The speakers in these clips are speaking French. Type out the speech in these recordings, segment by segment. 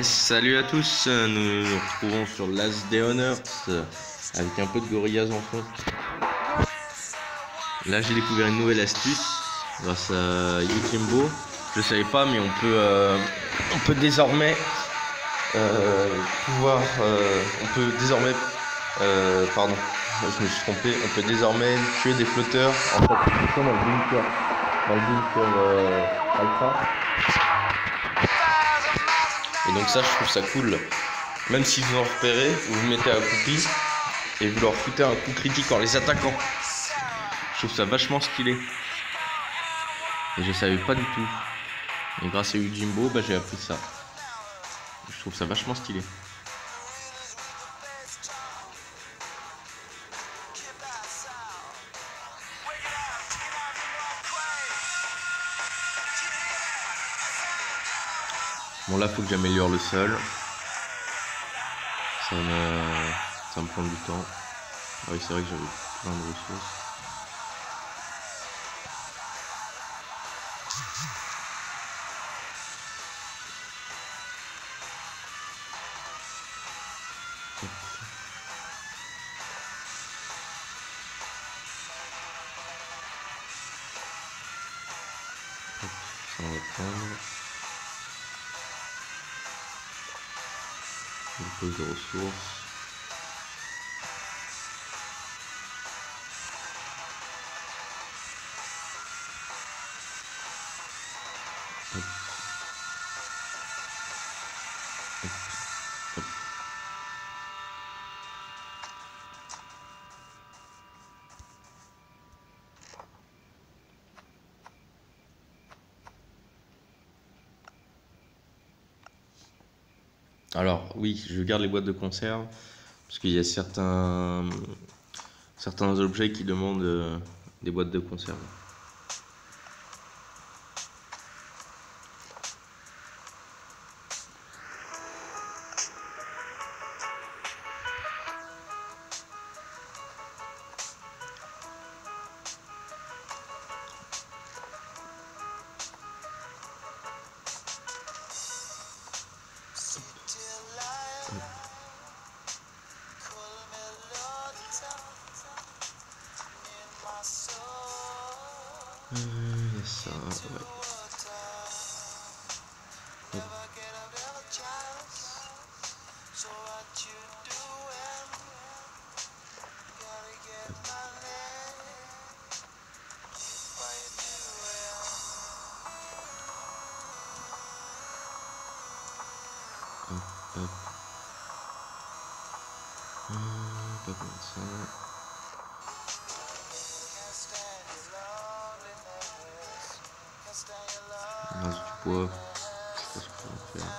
Salut à tous, nous nous retrouvons sur Last Day on Earth avec un peu de Gorillaz en fond. Là j'ai découvert une nouvelle astuce grâce à Yojimbo. Je savais pas, mais on peut désormais pardon, je me suis trompé, on peut désormais tuer des flotteurs en fait dans le bunker alpha. Et donc ça, je trouve ça cool. Même si vous en repérez, vous vous mettez accroupi et vous leur foutez un coup critique en les attaquant. Je trouve ça vachement stylé. Et je savais pas du tout. Et grâce à Yojimbo, j'ai appris ça. Je trouve ça vachement stylé. Bon là, faut que j'améliore le sol. Ça me prend du temps. Ah oui, c'est vrai que j'avais plein de ressources. Ça on va prendre. Une pause de ressources. Hop. Hop. Hop. Alors oui, je garde les boîtes de conserve parce qu'il y a certains objets qui demandent des boîtes de conserve. Il y a ça, ouais. Hop. Hop, hop. Pas comme ça. Il reste du bois. Je sais pas ce qu'on va faire.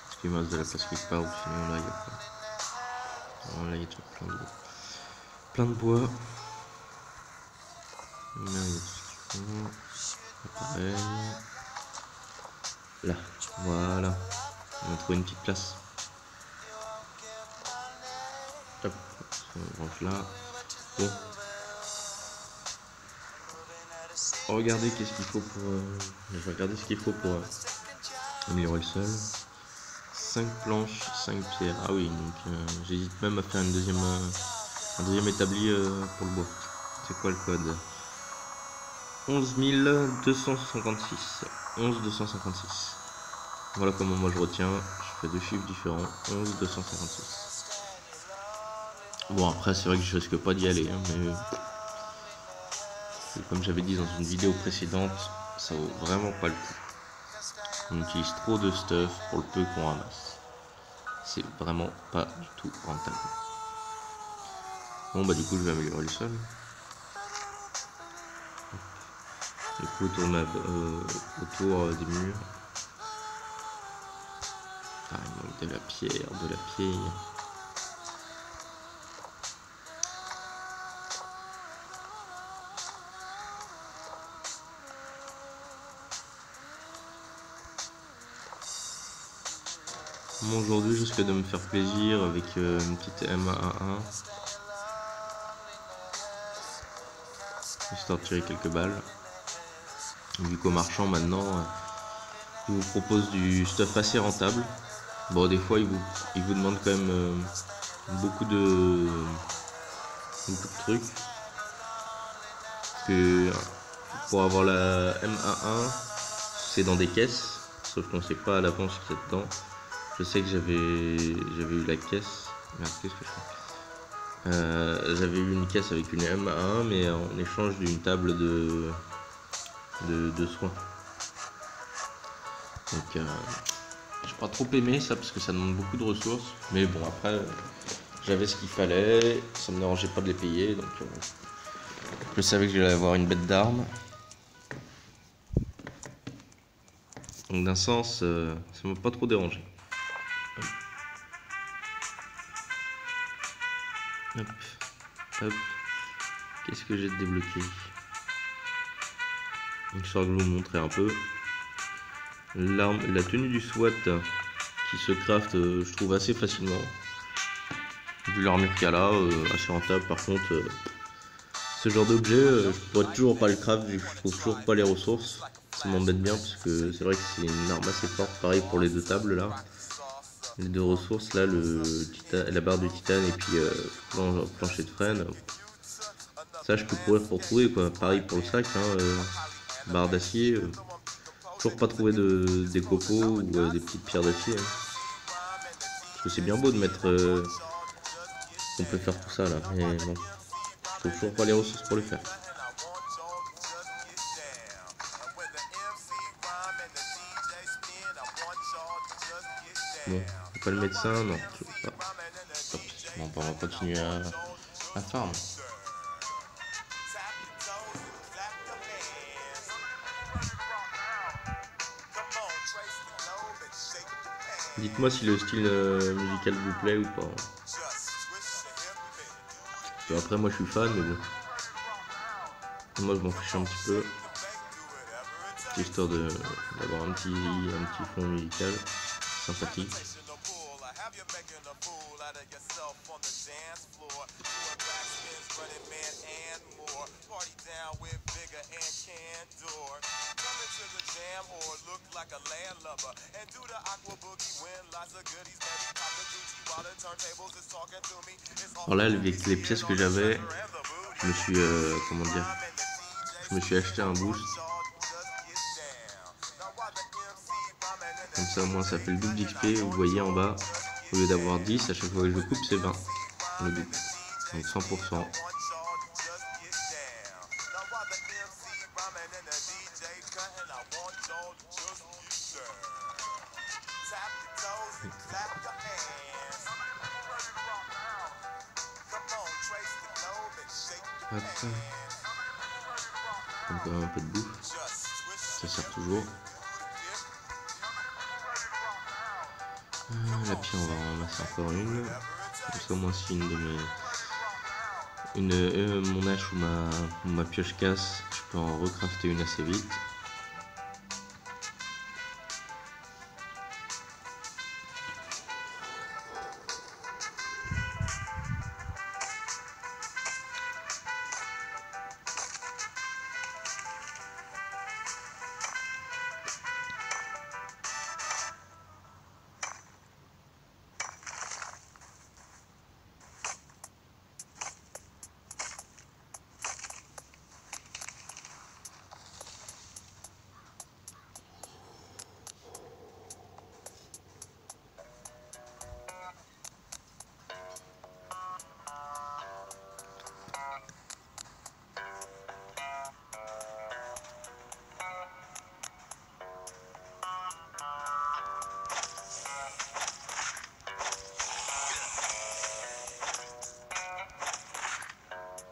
Est-ce qu'il me reste de la place quelque part ou sinon là il y a pas. Non, là il y a déjà plein de bois. Là il y a tout ce qu'il faut. Pareil. Là, voilà. On a trouvé une petite place. Hop, on range là. Bon. Regardez qu'est-ce qu'il faut pour. Je vais regarder ce qu'il faut pour améliorer le sol. 5 planches, 5 pierres. Ah oui, donc j'hésite même à faire un deuxième établi pour le bois. C'est quoi le code? 11 256. 11 256. Voilà comment moi je retiens. Je fais deux chiffres différents. 11 256. Bon, après, c'est vrai que je risque pas d'y aller, hein, mais comme j'avais dit dans une vidéo précédente, ça vaut vraiment pas le coup. On utilise trop de stuff pour le peu qu'on ramasse. C'est vraiment pas du tout rentable. Bon, du coup, je vais améliorer le sol. Du coup, autour des murs. Ah, il manque de la pierre. Bon, aujourd'hui, je risque de me faire plaisir avec une petite M1A1. Histoire de tirer quelques balles. Vu qu'au marchand maintenant, il vous propose du stuff assez rentable. Bon, des fois, il vous demande quand même beaucoup de trucs. Que pour avoir la MA1, c'est dans des caisses, sauf qu'on sait pas à l'avance ce qu'il y a dedans. Je sais que j'avais eu la caisse. Merde, qu'est-ce que je fais? J'avais eu une caisse avec une MA1, mais en échange d'une table de soins. Donc, j'ai pas trop aimé ça parce que ça demande beaucoup de ressources. Mais bon, après, j'avais ce qu'il fallait, ça me dérangeait pas de les payer, donc je savais que j'allais avoir une bête d'armes. Donc d'un sens, ça m'a pas trop dérangé. Hop, hop. Qu'est-ce que j'ai débloqué? Donc histoire de vous montrer un peu. L'arme, la tenue du SWAT qui se craft, je trouve assez facilement. Vu l'armure qu'il y a là, assez rentable. Par contre, ce genre d'objet, je pourrais toujours pas le craft vu que je trouve toujours pas les ressources. Ça m'embête bien parce que c'est vrai que c'est une arme assez forte. Pareil pour les deux tables là. Les deux ressources là, la barre du titane et puis plancher de freine. Ça, je peux courir pour trouver quoi. Pareil pour le sac, hein, barre d'acier. Toujours pas trouvé des copeaux ou des petites pierres d'acier. Hein. Parce que c'est bien beau de mettre qu'on peut faire tout ça là, mais bon, je trouve toujours pas les ressources pour le faire. Bon, pas le médecin, non, toujours pas. Hop. Bon, on va continuer à farm. Dites-moi si le style musical vous plaît ou pas. Après moi je suis fan, mais bon. Moi je m'en fiche un petit peu. Histoire d'avoir un petit fond musical sympathique. Alors là, avec les pièces que j'avais, je me suis je me suis acheté un boost. Comme ça au moins ça fait le double d'XP. Vous voyez en bas, au lieu d'avoir 10, à chaque fois que je coupe c'est 20. Le double. Donc 100%. Hop. Encore un peu de bouffe. Ça sert toujours. La pierre, on va en ramasser encore une. Comme ça, au moins, si une de mes. Mon hache ou ma pioche casse, je peux en recrafter une assez vite.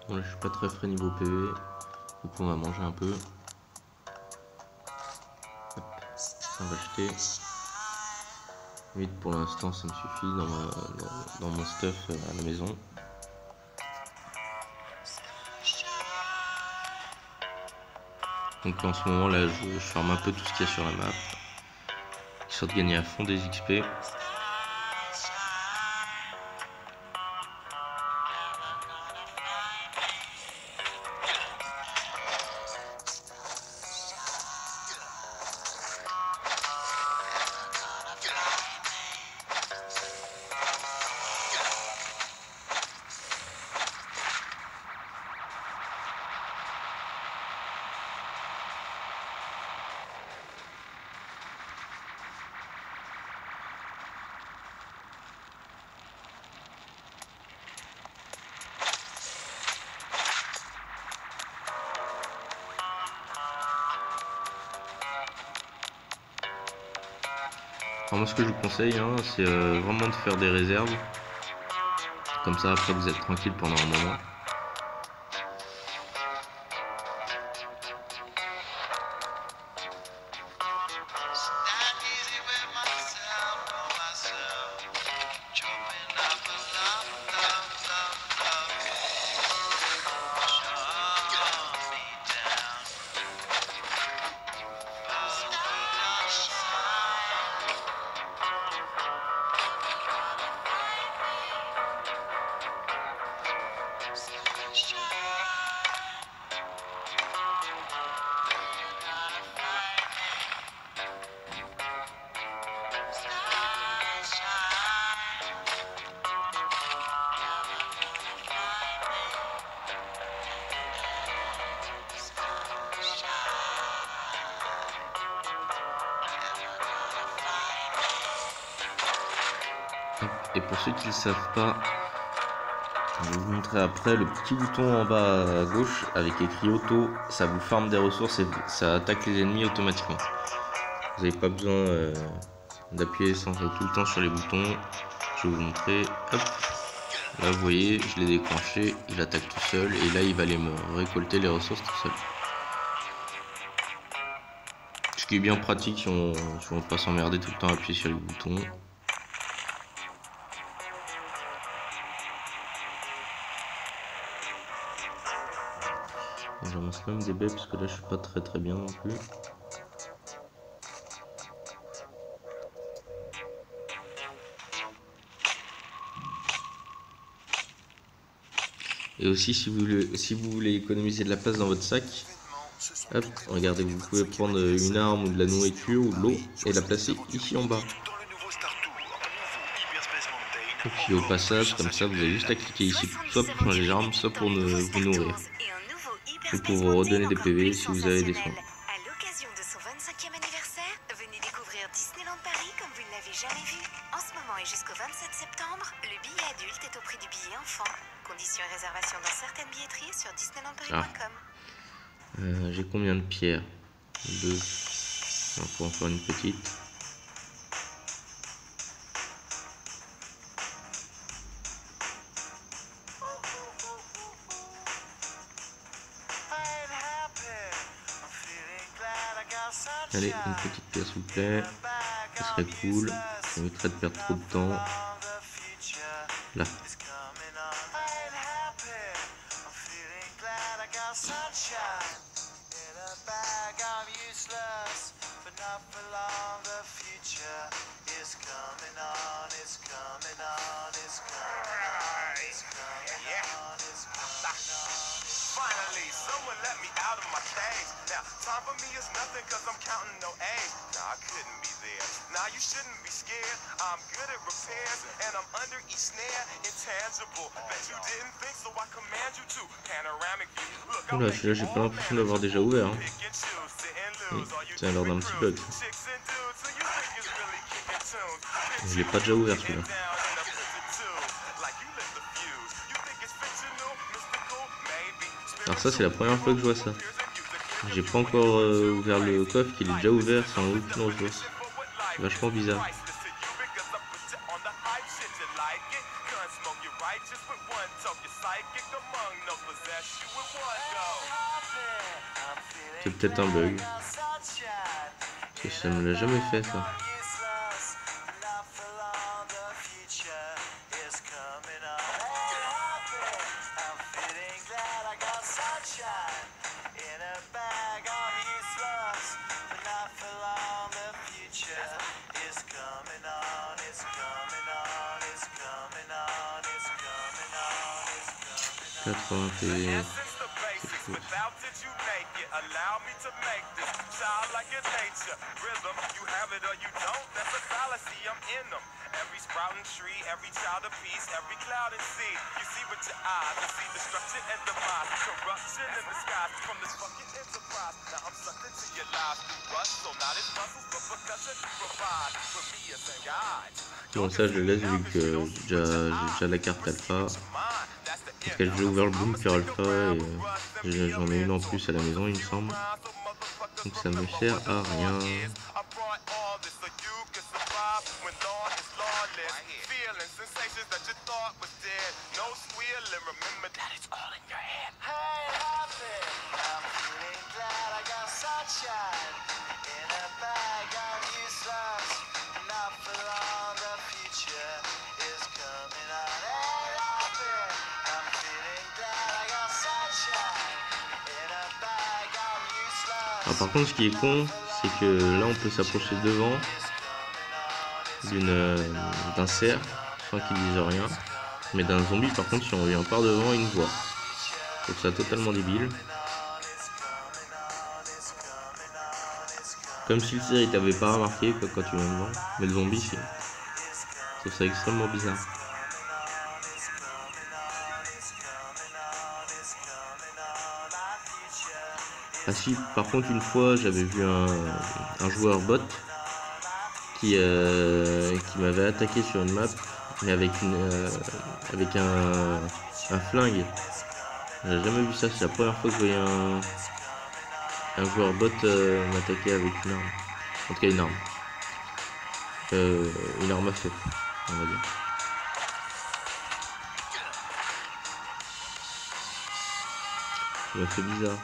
Bon, là, je suis pas très frais niveau PV, donc on va manger un peu. Hop, on va jeter. 8 pour l'instant, ça me suffit dans mon stuff à la maison. Donc en ce moment là, je ferme un peu tout ce qu'il y a sur la map, histoire de gagner à fond des XP. Alors moi ce que je vous conseille, hein, c'est vraiment de faire des réserves. Comme ça après vous êtes tranquille pendant un moment. Et pour ceux qui ne savent pas, je vais vous montrer après le petit bouton en bas à gauche avec écrit auto, ça vous farme des ressources et ça attaque les ennemis automatiquement. Vous n'avez pas besoin d'appuyer tout le temps sur les boutons. Je vais vous montrer. Hop. Là vous voyez, je l'ai déclenché, il attaque tout seul et là il va aller me récolter les ressources tout seul. Ce qui est bien pratique si on ne veut pas s'emmerder tout le temps à appuyer sur les boutons. Je ramasse quand même des baies parce que là je suis pas très bien non plus. Et aussi si vous voulez économiser de la place dans votre sac, hop, regardez, vous pouvez prendre une arme ou de la nourriture ou de l'eau et la placer ici en bas. Et puis au passage, comme ça, vous avez juste à cliquer ici, soit pour changer d'arme, soit pour vous nourrir. Ou pour vous redonner des PV si vous avez des soins. À l'occasion de son 25e anniversaire, venez découvrir Disneyland Paris comme vous ne l'avez jamais vu. En ce moment et jusqu'au 27 septembre, le billet adulte est au prix du billet enfant. Conditions et réservations dans certaines billetteries sur disneylandparis.com. J'ai combien de pierres? 2. On peut en faire une petite. Allez, une petite pierre s'il vous plaît. Ce serait cool. Ça m'éviterait de perdre trop de temps. Là. Finally, someone let me out of my cage. Now, time for me is nothing cause I'm counting no A's. Nah, I couldn't be there. Nah, you shouldn't be scared. I'm good at repairs and I'm under each snare. Intangible. Bet you didn't think so I command you to. Panoramic view. Look, Oula, celui-là j'ai pas l'impression d'avoir déjà ouvert. Hein. Ça a l'air d'un petit bug. Je l'ai pas déjà ouvert celui-là. Alors ça c'est la première fois que je vois ça. J'ai pas encore ouvert le coffre, qu'il est déjà ouvert sans aucune ressource. C'est vachement bizarre. C'est peut-être un bug. Parce que ça me l'a jamais fait ça. Bon ça je le laisse vu que j'ai déjà la carte alpha. Parce que j'ai ouvert le bunker alpha et j'en ai une en plus à la maison il me semble. Donc ça me sert à rien. flawless so you can survive when law is lawless. Feeling sensations that you thought was dead. No squealing, remember that it's all in your head. Hey, happy, I'm feeling glad I got sunshine in a bag. I'm useless, not for long. The future is coming on. Hey, happy, I'm feeling glad I got sunshine in a bag. I'm useless. Alors par contre, ce qui est con, c'est que là on peut s'approcher devant d'un cerf sans qu'il dise rien. Mais d'un zombie, par contre, si on vient par devant, il nous voit. Je trouve ça totalement débile. Comme si le cerf il t'avait pas remarqué quoi, quand tu viens devant. Mais le zombie, si. Je trouve ça extrêmement bizarre. Ah si, par contre une fois j'avais vu un joueur bot qui m'avait attaqué sur une map, mais avec un flingue. J'ai jamais vu ça, c'est la première fois que je voyais un joueur bot m'attaquer avec une arme. En tout cas une arme. Une arme à feu, on va dire. Ça m'a fait bizarre.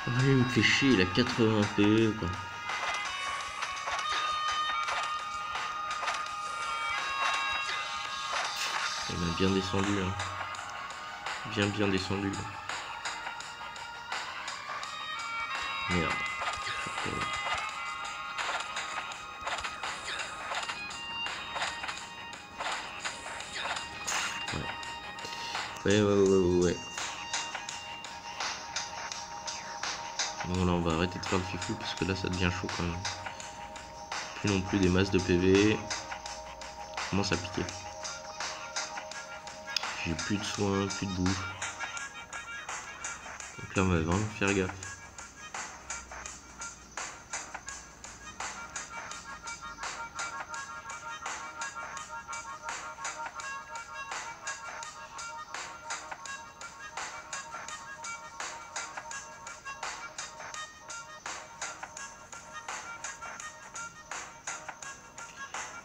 Oh, lui, il me fait chier, il a 80 PE quoi. Il m'a bien descendu hein. Bien descendu. Merde. Ouais. Bon là on va arrêter de faire le fifou parce que là ça devient chaud quand même. Plus non plus des masses de PV. Commence à piquer. J'ai plus de soins, plus de bouffe. Donc là on va vraiment faire gaffe.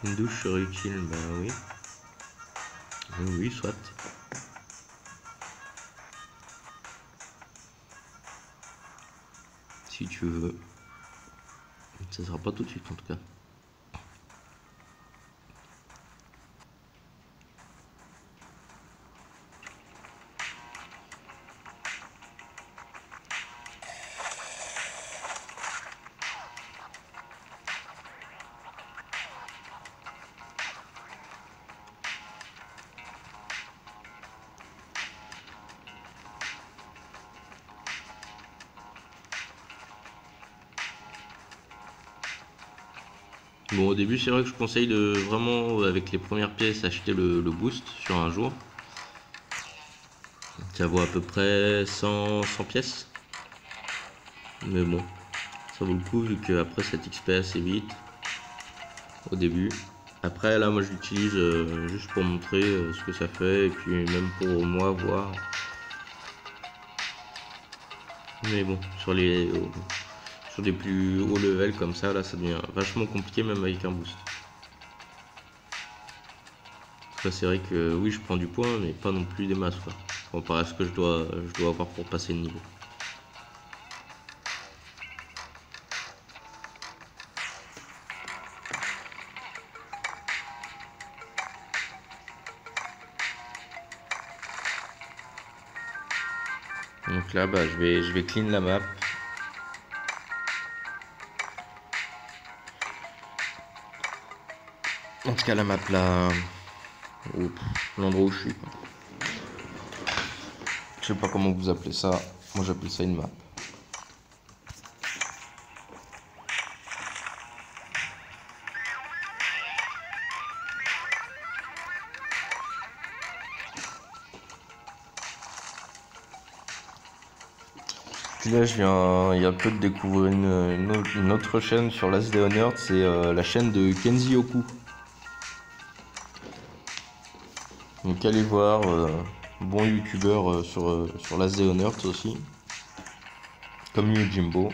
Une douche serait utile, bah oui. Oui, soit. Si tu veux. Ça sera pas tout de suite en tout cas. Bon, au début, c'est vrai que je conseille de vraiment, avec les premières pièces, acheter le boost sur un jour. Ça vaut à peu près 100 pièces. Mais bon, ça vaut le coup vu qu'après ça t'XP assez vite au début. Après, là, moi je l'utilise juste pour montrer ce que ça fait et puis même pour moi voir. Mais bon, sur des plus hauts levels comme ça, là, ça devient vachement compliqué même avec un boost. Là, c'est vrai que oui, je prends du point, mais pas non plus des masses, quoi. Comparé à ce que je dois avoir pour passer le niveau. Donc là, bah, je vais clean la map. En tout cas, la map là, l'endroit où je suis. Je sais pas comment vous appelez ça. Moi, j'appelle ça une map. Puis là, je viens il y a peu de découvrir une autre chaîne sur Last Day on Earth, c'est la chaîne de Kenzie Oku. Donc allez voir, bon youtubeur sur Last Day on Earth aussi, comme Yojimbo.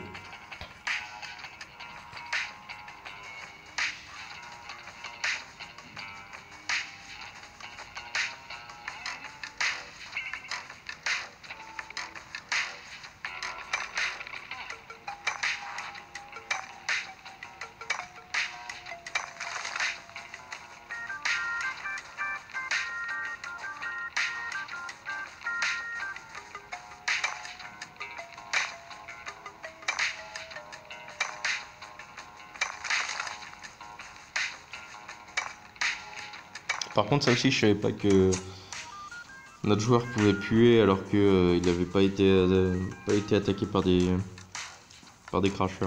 Par contre, ça aussi, je savais pas que notre joueur pouvait puer alors que il n'avait pas été attaqué par des crashers.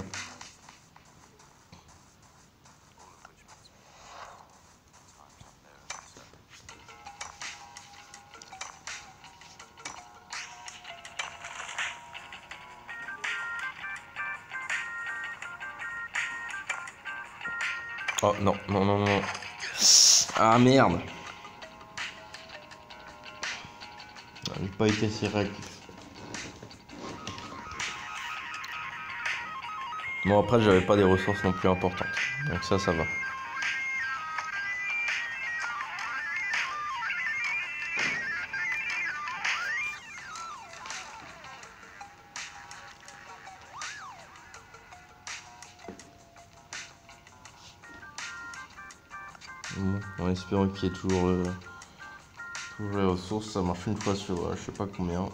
Oh non, non, non, non. Ah merde! J'ai pas été assez réactif. Bon, après, j'avais pas des ressources non plus importantes. Donc ça va. Bon, en espérant qu'il y ait toujours les ressources. Ça marche une fois sur je sais pas combien.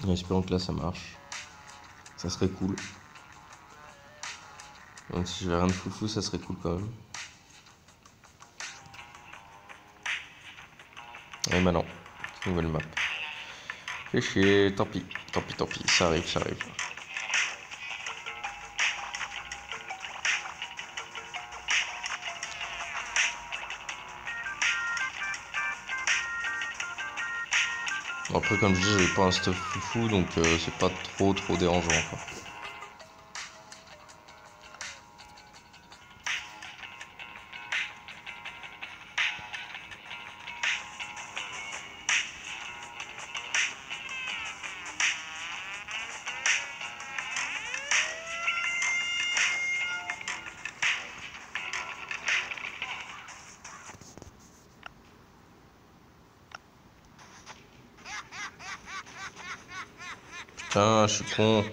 En espérant que là, ça marche. Ça serait cool. Donc si j'avais rien de foufou, ça serait cool quand même. Et bah non, nouvelle map. Fais chier, tant pis, tant pis, ça arrive, ça arrive. Après, comme je dis, j'avais pas un stuff foufou, donc c'est pas trop dérangeant quoi. Putain, je suis con.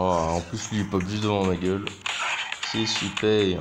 Oh, en plus, lui, il pop juste devant ma gueule. C'est super.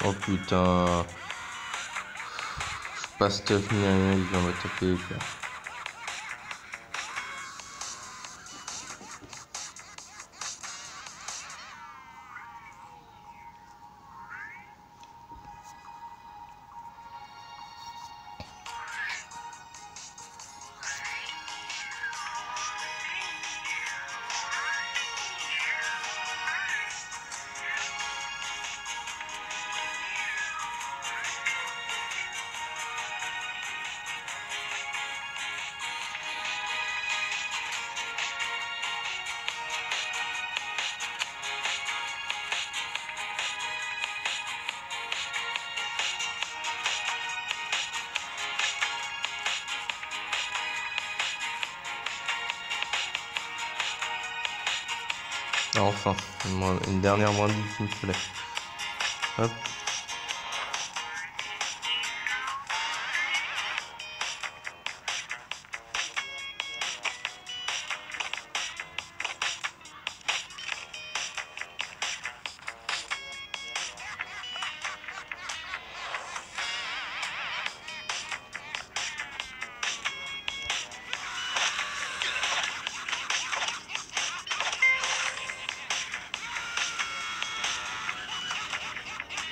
Oh putain. Je pas stuff ni rien, il vient me taper quoi. Ah, enfin, une dernière moins 10 qu'il me fallait. Hop.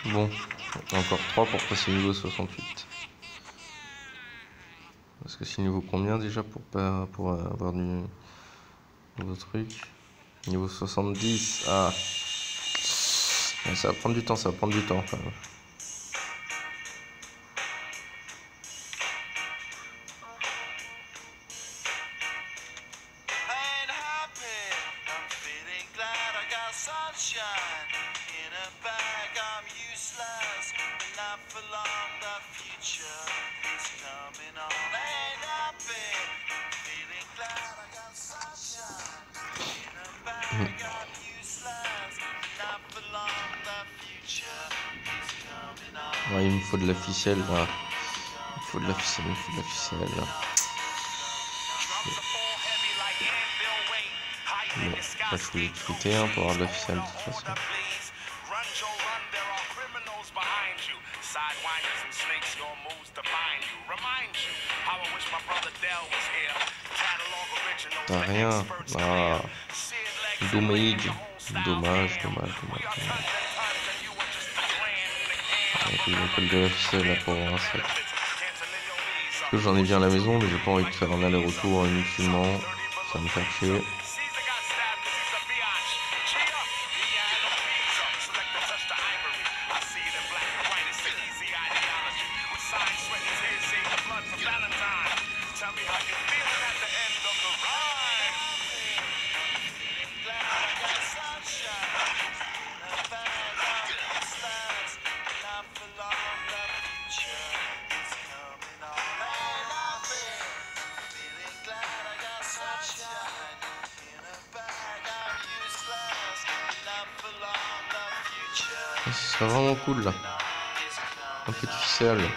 Bon, encore 3 pour passer niveau 68. Parce que c'est niveau combien déjà pour avoir du nouveau truc? Niveau 70. Ah. Ça va prendre du temps, ça va prendre du temps quand même. Ouais, il me faut de la ficelle là. Il me faut de la ficelle, il me faut de la ficelle là. Bon, là, je voulais tweeter pour avoir de la ficelle de toute façon. T'as rien. Ah. Dommage. Dommage. Il me faut de la ficelle là pour voir ça. Parce que j'en ai bien à la maison, mais j'ai pas envie de faire un aller-retour inutilement. Ça me fait chier. Ce serait vraiment cool là. Un peu de ficelle.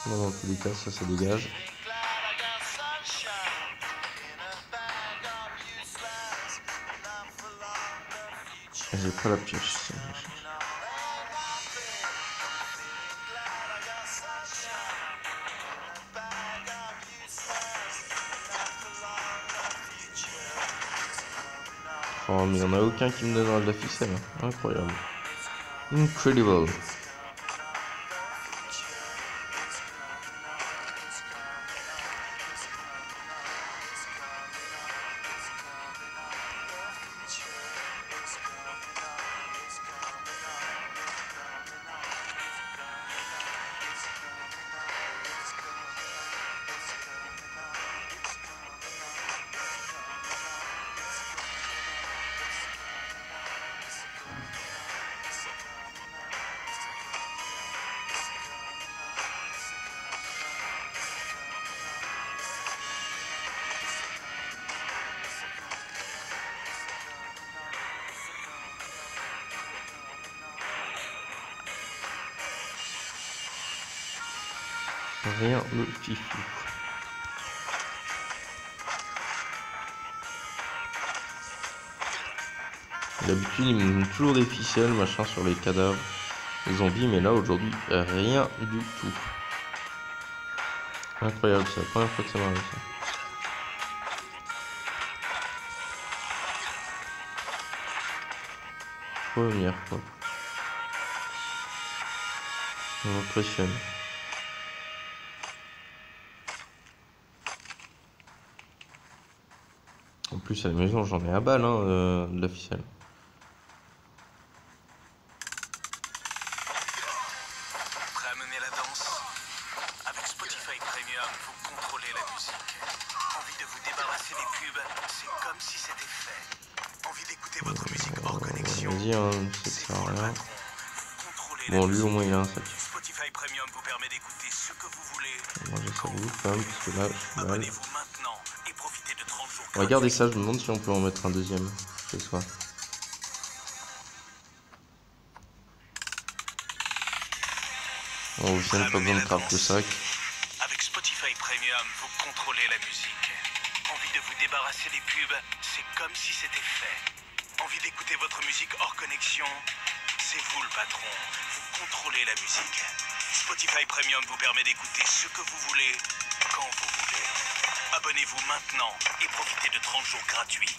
Bon, dans tous les cas, ça dégage. J'ai pas la pioche. Oh, mais il n'y en a aucun qui me donnera de la ficelle. Incroyable. Incredible. rien de fifou. D'habitude, ils me donnent toujours des ficelles, machin, sur les cadavres, les zombies, mais là, aujourd'hui, rien du tout. Incroyable, c'est la première fois que ça m'arrive, ça. Première fois. Ça m'impressionne. En plus, à la maison, j'en ai à balle, hein, de la ficelle. Prêt à mener la danse? Avec Spotify Premium, vous contrôlez la musique. Envie de vous débarrasser des pubs? C'est comme si c'était fait. Envie d'écouter votre musique hors connexion? Vas-y, hein, ça C'est sert vous à le rien. patron. Vous contrôlez Bon, la lui, au musique. moins, il a un sac. Spotify Premium vous permet d'écouter ce que vous voulez. Moi, j'ai ça de ouf, quand même, parce que là, je suis mal. Abonnez-vous maintenant et profitez de 30 jours Regardez gratuits. ça, je me demande si on peut en mettre un deuxième ce soir. Bon, au final, pas besoin de faire le sac. Avec Spotify Premium, vous contrôlez la musique. Envie de vous débarrasser des pubs? C'est comme si c'était fait. Envie d'écouter votre musique hors connexion? C'est vous le patron. Vous contrôlez la musique. Spotify Premium vous permet d'écouter ce que vous voulez, quand vous voulez. Abonnez-vous maintenant et profitez de 30 jours gratuits.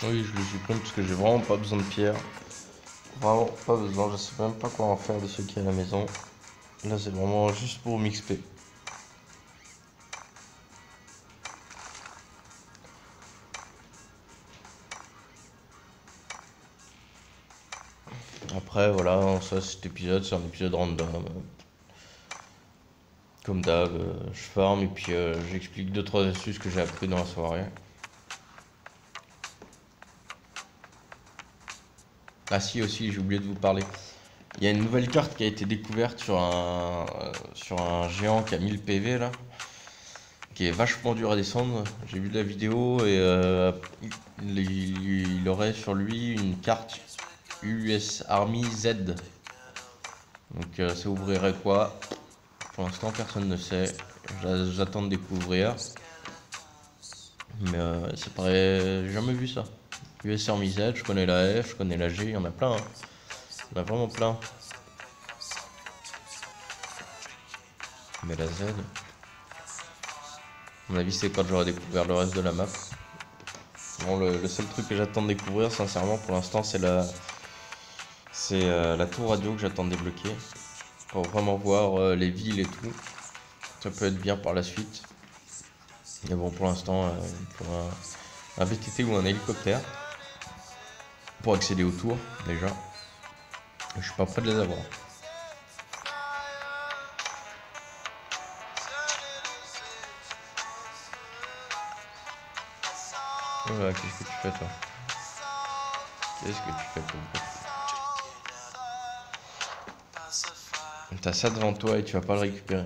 Oui, je le supprime parce que j'ai vraiment pas besoin de pierre. Vraiment pas besoin, je sais même pas quoi en faire de ce qui est à la maison. Là, c'est vraiment juste pour m'XP. Après, voilà, ça, cet épisode, c'est un épisode random. Comme d'hab, je farm et puis j'explique 2-3 astuces que j'ai appris dans la soirée. Ah si, aussi, j'ai oublié de vous parler. Il y a une nouvelle carte qui a été découverte sur un géant qui a 1000 PV là, qui est vachement dur à descendre. J'ai vu la vidéo et il aurait sur lui une carte US Army Z. Donc ça ouvrirait quoi? Pour l'instant personne ne sait. J'attends de découvrir. Mais ça paraît... J'ai jamais vu ça. US Army Z, je connais la F, je connais la G, il y en a plein. Hein. Il y en a vraiment plein. Mais la Z... À mon avis, c'est quand j'aurai découvert le reste de la map. Bon, le seul truc que j'attends de découvrir, sincèrement, pour l'instant, c'est la tour radio que j'attends de débloquer. Pour vraiment voir les villes et tout. Ça peut être bien par la suite. Mais bon, pour l'instant, il faut un VTT ou un hélicoptère. Pour accéder aux tours, déjà. Je suis pas prêt de les avoir. Voilà, qu'est-ce que tu fais toi? Qu'est-ce que tu fais toi? T'as ça devant toi et tu vas pas le récupérer.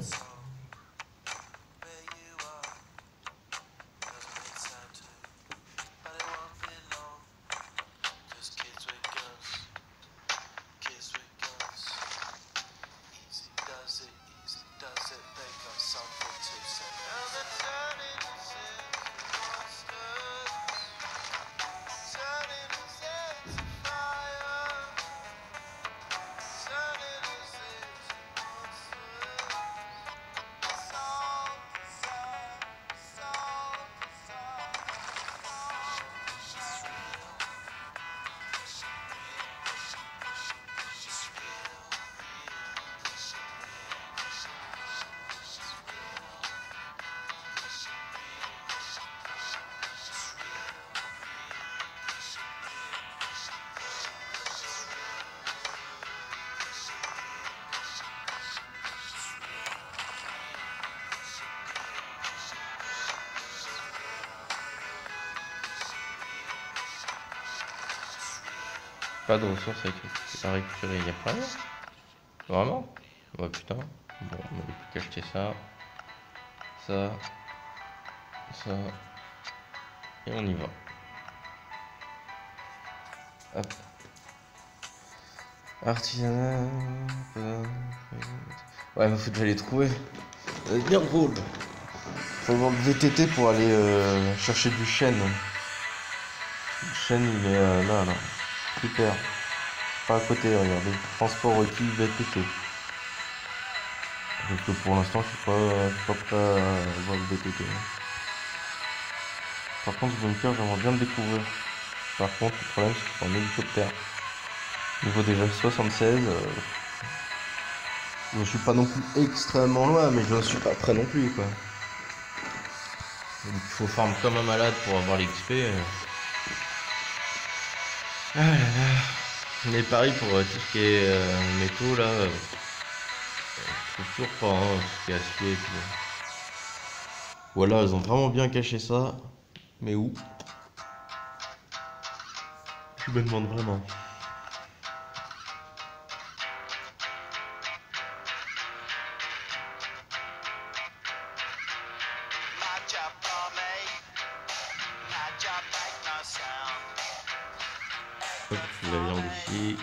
Pas de ressources à récupérer, il n'y a pas rien. Vraiment? Oh putain. Bon, on n'avait plus qu'à acheter ça. Ça. Ça. Et on y va. Hop. Artisanat. Ouais, mais faut déjà les trouver. C'est bien drôle. Faut avoir le VTT pour aller chercher du chêne. Le chêne, il est là. Super. Pas à côté, regardez. Transport requis VTT. Donc pour l'instant, je suis pas prêt à voir le VTT. Par contre, ce bunker, j'aimerais bien le découvrir. Par contre, le problème, c'est que c'est en hélicoptère. Niveau déjà 76. Je suis pas non plus extrêmement loin, mais je ne suis pas prêt non plus, quoi. Donc, il faut farm comme un malade pour avoir l'XP. Ah là là. Mais pareil pour tout ce qui est métaux là, je trouve toujours pas hein, tout ce qui est acier et tout. Voilà, ils ont vraiment bien caché ça, mais où? Je me demande vraiment. Hop, la viande ici.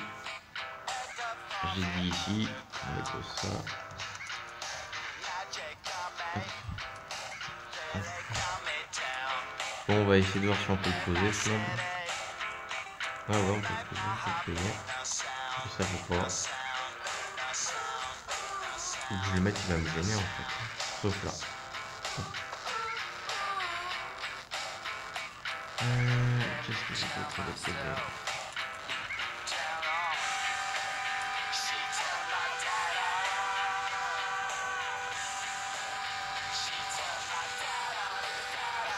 J'ai dit ici, on met tout ça. Bon, on va essayer de voir si on peut le poser, ce mob. Ah ouais, on peut le poser. Ça fait pas. Si je le mette, il va me gêner en fait. Sauf là. Qu'est-ce que j'étais en train de faire?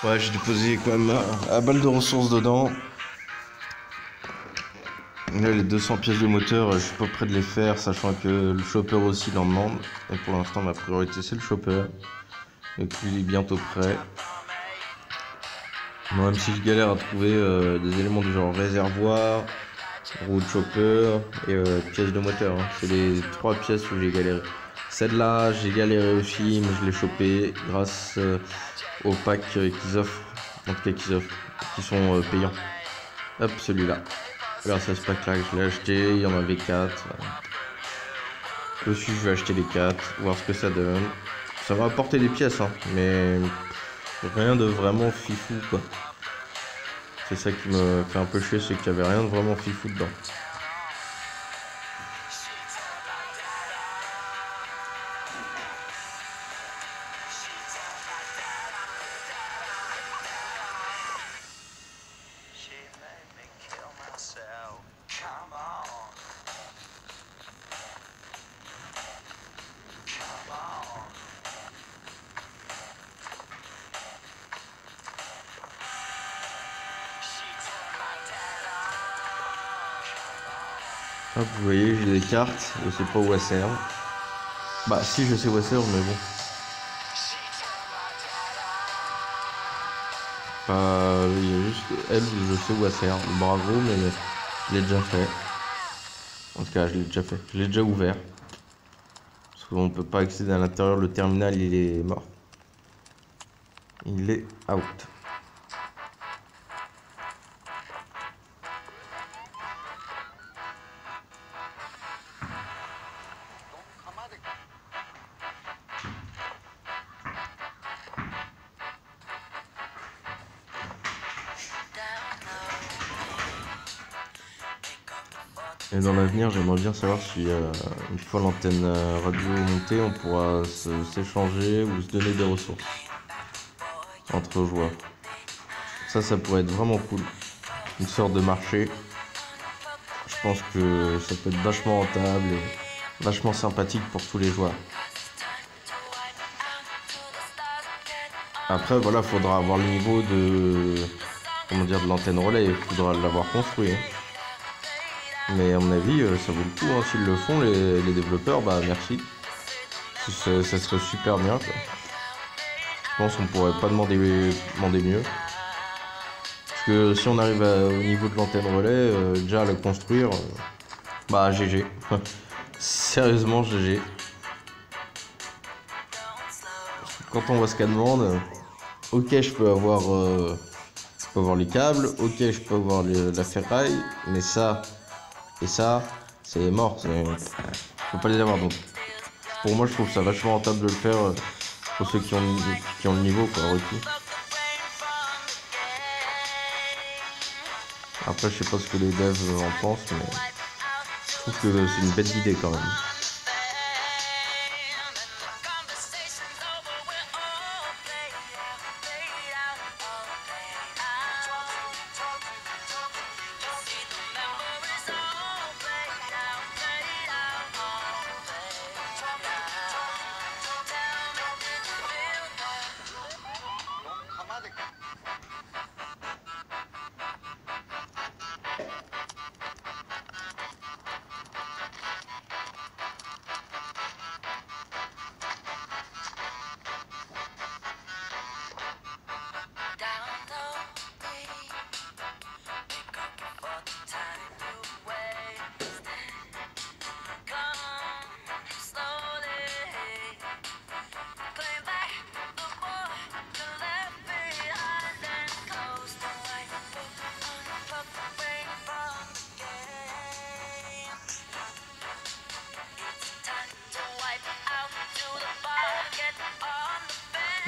Ouais, j'ai déposé quand même la balle de ressources dedans. Là, les 200 pièces de moteur, je suis pas prêt de les faire, sachant que le chopper aussi l'en demande. Et pour l'instant, ma priorité, c'est le chopper. Donc, il est bientôt prêt. Même si je galère à trouver des éléments du genre réservoir, roue de chopper et pièces de moteur. Hein. C'est les 3 pièces où j'ai galéré. Celle-là, j'ai galéré aussi, mais je l'ai chopé grâce aux packs qu'ils offrent. En tout cas, qui sont payants. Hop, celui-là. Grâce à ce pack-là que je l'ai acheté, il y en avait 4. Dessus, je vais acheter les 4, voir ce que ça donne. Ça va apporter des pièces, hein, mais rien de vraiment fifou, quoi. C'est ça qui me fait un peu chier, c'est qu'il n'y avait rien de vraiment fifou dedans. Hop, vous voyez, j'ai des cartes, je sais pas où elles servent. Bah si, je sais où elles servent, mais bon. Il y a juste elle où je sais où elles servent. Le bras gros, mais je l'ai déjà fait. En tout cas, je l'ai déjà fait. Je l'ai déjà ouvert. Parce qu'on peut pas accéder à l'intérieur, le terminal il est mort. Il est out. Et dans l'avenir, j'aimerais bien savoir si une fois l'antenne radio montée, on pourra s'échanger ou se donner des ressources entre joueurs. Ça pourrait être vraiment cool. Une sorte de marché. Je pense que ça peut être vachement rentable et vachement sympathique pour tous les joueurs. Après, voilà, faudra avoir le niveau de l'antenne relais. Il faudra l'avoir construit. Hein. Mais à mon avis, ça vaut le coup. Hein. S'ils le font, les développeurs, bah merci. Ça serait super bien, quoi. Je pense qu'on pourrait pas demander mieux. Parce que si on arrive au niveau de l'antenne relais, déjà à la construire, bah GG. Sérieusement GG. Quand on voit ce qu'elle demande, ok je peux avoir les câbles, ok je peux avoir la ferraille, mais ça et ça, c'est mort. Faut pas les avoir. Donc pour moi je trouve ça vachement rentable de le faire pour ceux qui ont le niveau, quoi, requis. Après je sais pas ce que les devs en pensent, mais je trouve que c'est une bête idée quand même.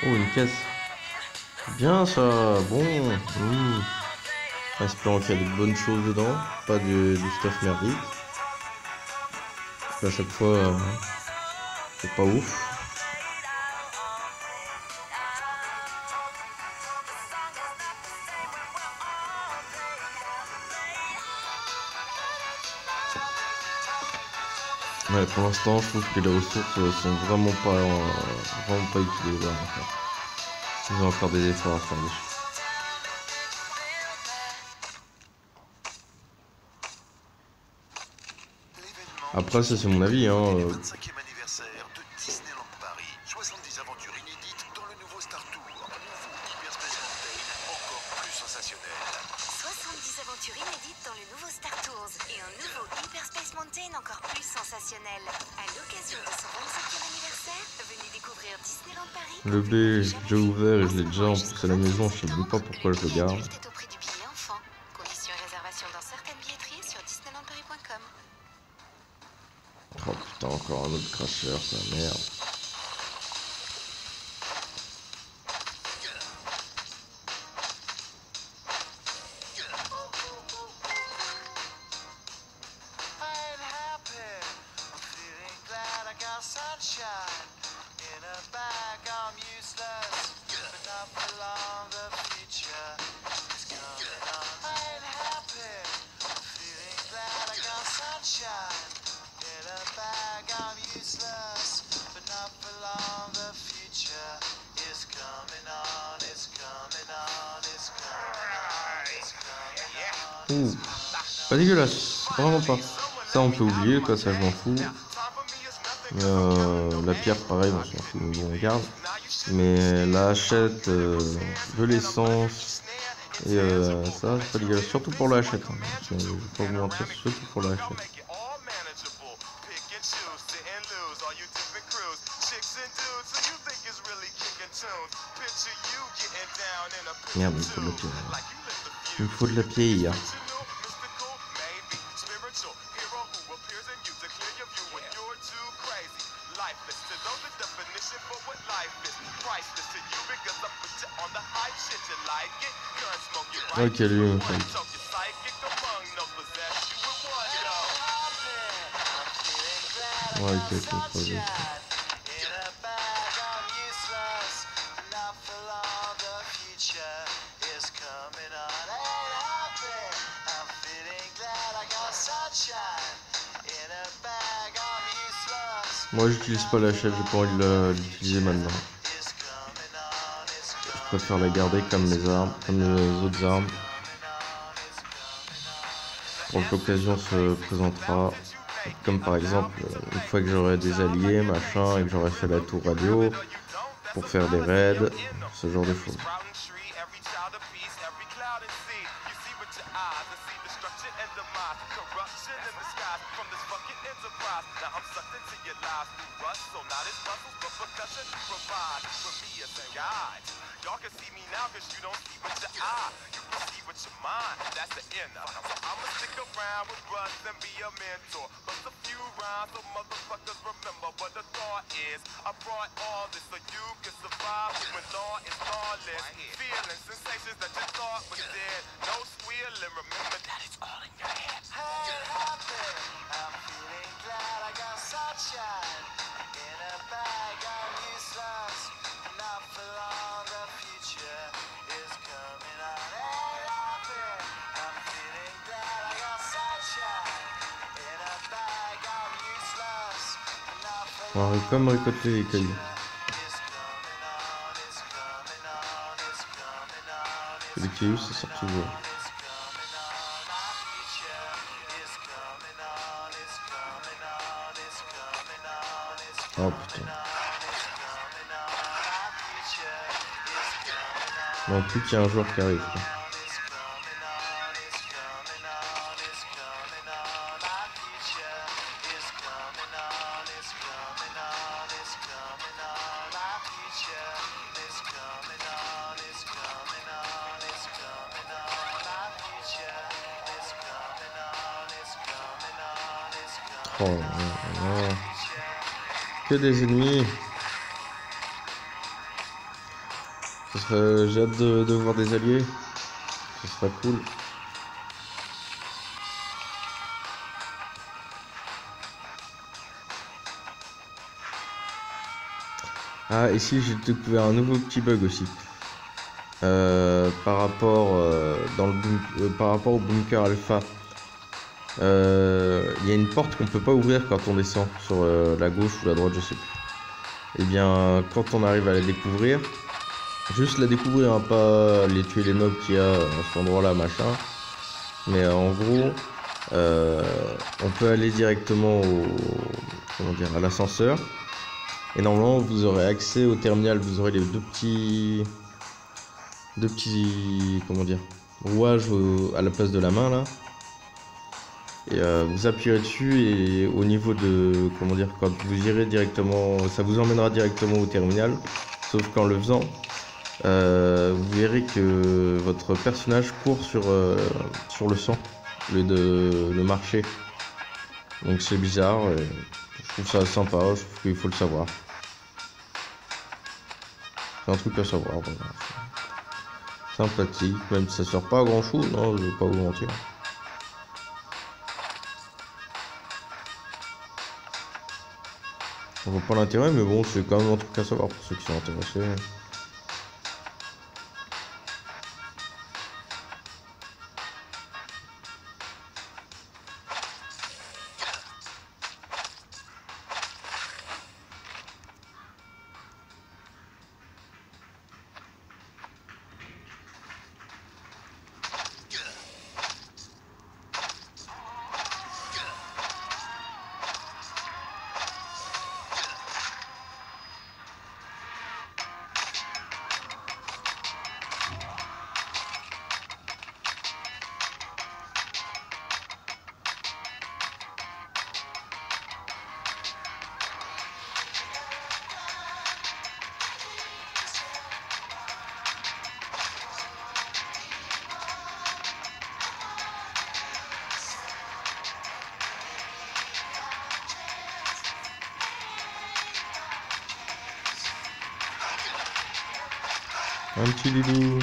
Oh, une caisse. Bien ça, bon. Espérons qu'il y a de bonnes choses dedans, pas du stuff merdique. À chaque fois, c'est pas ouf. Ouais, pour l'instant, je trouve que les ressources sont vraiment pas équilibrées encore. Ils ont encore des efforts à faire dessus. Après, ça c'est mon avis, hein. 25e anniversaire de Disneyland Paris. 70 aventures inédites dans le nouveau Star Tour. Nouveau Hyperspace Mountain, encore plus sensationnel. 70 aventures inédites dans le nouveau Star Tours et un nouveau Hyperspace Mountain encore plus sensationnel. À l'occasion de son 25e anniversaire, venez découvrir Disneyland Paris. Le B, j'ai déjà ouvert et je l'ai déjà en plus à la maison, je sais même pas pourquoi je le garde. Est au prix du billet enfant. Conditions et réservations dans certaines billetteries sur disneylandparis.com. Oh putain, encore un autre cracheur, ça merde. Ouh, pas dégueulasse, vraiment pas. Ça on peut oublier, quoi, ça je m'en fous. La pierre pareil, on s'en fout, mais bon, on garde. Mais la hachette, de l'essence et ça c'est pas dégueulasse, surtout pour la hachette. Hein. Je vais pas vous mentir, surtout pour la hachette. Merde, il faut de la pierre. Il faut de la pierre. Ok, lui, on fait. Ouais, ok, projet. Moi j'utilise pas la chef, j'ai pas envie de l'utiliser maintenant. Je préfère la garder comme les armes, comme les autres armes. Pour que l'occasion se présentera. Comme par exemple, une fois que j'aurai des alliés, machin, et que j'aurai fait la tour radio, pour faire des raids, ce genre de choses. Y'all can see me now cause you don't see with your eye. You can see with your mind, that's the inner. So I'ma stick around with Russ and be a mentor. Bust a few rhymes so motherfuckers remember what the thought is. I brought all this so you can survive when law is lawless. Feeling sensations that you thought was dead. No squealing, remember that it's all in your head. Hey, it happened. I'm feeling glad I got sunshine. In a bag, I'm useless. Not for long, the future is coming on. Hey, it happened. I'm feeling glad I got sunshine. In a bag, I'm useless. Not for On va comme récolter les cailloux. Les cailloux, ça sort toujours. Oh putain. Non, plus qu'il y a un joueur qui arrive. Quoi. Oh non. Que des ennemis. J'ai hâte de voir des alliés. Ce sera cool. Ah, ici j'ai découvert un nouveau petit bug aussi. Par rapport au bunker alpha. il y a une porte qu'on peut pas ouvrir quand on descend sur la gauche ou la droite, je sais plus. Et bien, quand on arrive à la découvrir, juste la découvrir, hein, pas les tuer les mobs qu'il y a à cet endroit-là, machin. Mais en gros, on peut aller directement à l'ascenseur. Et normalement, vous aurez accès au terminal. Vous aurez les deux petits, rouages à la place de la main là. Et vous appuierez dessus et au niveau de, quand vous irez directement, ça vous emmènera directement au terminal. Sauf qu'en le faisant, vous verrez que votre personnage court sur le sang, au lieu de le marcher. Donc c'est bizarre, et je trouve ça sympa, je trouve qu'il faut le savoir. C'est un truc à savoir, voilà. Sympathique, même si ça sert pas à grand chose, non, je vais pas vous mentir. On voit pas l'intérêt, mais bon, c'est quand même un truc à savoir pour ceux qui sont intéressés. Un petit doudou.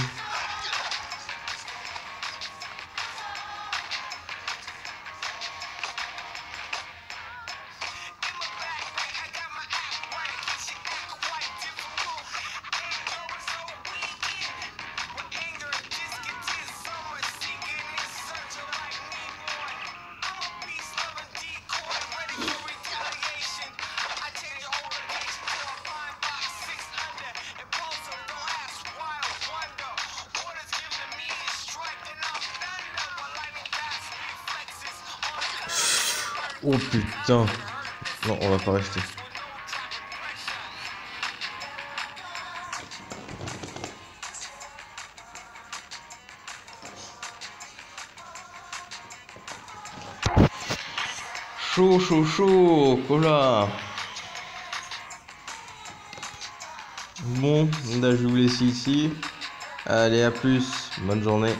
Oh putain. Non, on va pas rester. Chaud, chaud, chaud, cola. Bon, là je vais vous laisser ici. Allez, à plus. Bonne journée.